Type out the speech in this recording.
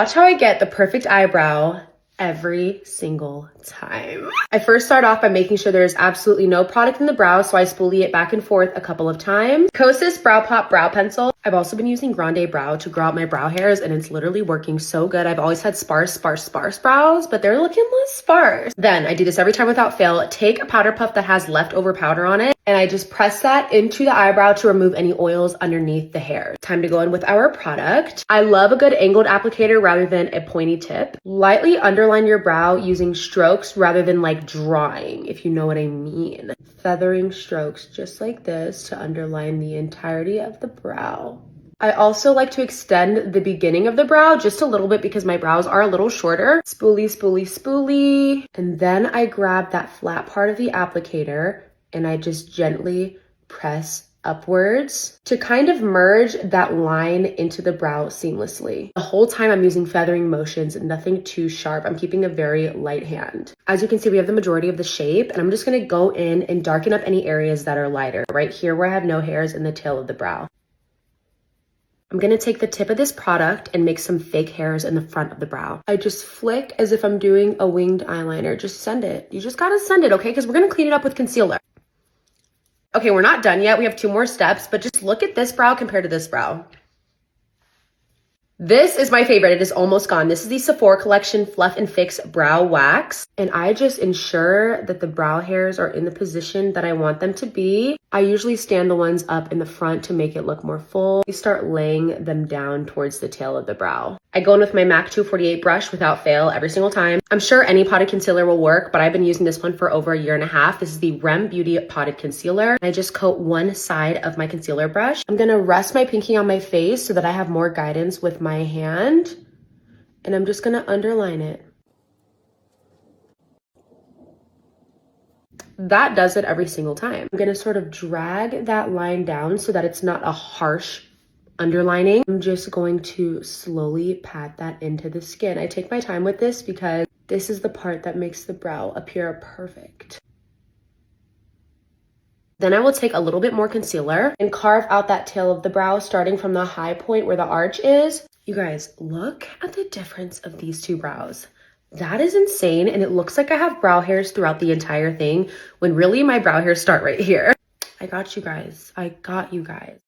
Watch how I get the perfect eyebrow every single time. I first start off by making sure there's absolutely no product in the brow, so I spoolie it back and forth a couple of times. Kosas Brow Pop Brow Pencil. I've also been using Grande Brow to grow out my brow hairs, and it's literally working so good. I've always had sparse brows, but they're looking less sparse. Then I do this every time without fail. Take a powder puff that has leftover powder on it, and I just press that into the eyebrow to remove any oils underneath the hair. Time to go in with our product. I love a good angled applicator rather than a pointy tip. Lightly underline your brow using strokes rather than like drawing, if you know what I mean. Feathering strokes just like this to underline the entirety of the brow. I also like to extend the beginning of the brow just a little bit because my brows are a little shorter. Spoolie, spoolie, spoolie. And then I grab that flat part of the applicator and I just gently press upwards to kind of merge that line into the brow seamlessly. The whole time I'm using feathering motions, nothing too sharp. I'm keeping a very light hand. As you can see, we have the majority of the shape, and I'm just gonna go in and darken up any areas that are lighter. Right here where I have no hairs in the tail of the brow. I'm gonna take the tip of this product and make some fake hairs in the front of the brow. I just flick as if I'm doing a winged eyeliner. Just send it. You just gotta send it, okay? Because we're gonna clean it up with concealer. Okay, we're not done yet. We have 2 more steps, but just look at this brow compared to this brow. This is my favorite. It is almost gone. This is the Sephora Collection Fluff and Fix Brow Wax. And I just ensure that the brow hairs are in the position that I want them to be. I usually stand the ones up in the front to make it look more full. I start laying them down towards the tail of the brow. I go in with my MAC 248 brush without fail every single time. I'm sure any potted concealer will work, but I've been using this one for over 1.5 years. This is the Rem Beauty Potted Concealer. I just coat one side of my concealer brush. I'm gonna rest my pinky on my face so that I have more guidance with my hand. And I'm just gonna underline it. That does it every single time. I'm gonna sort of drag that line down so that it's not a harsh underlining. I'm just going to slowly pat that into the skin. I take my time with this because this is the part that makes the brow appear perfect. Then I will take a little bit more concealer and carve out that tail of the brow starting from the high point where the arch is. You guys, look at the difference of these 2 brows. That is insane, and it looks like I have brow hairs throughout the entire thing when really my brow hairs start right here. I got you guys. I got you guys.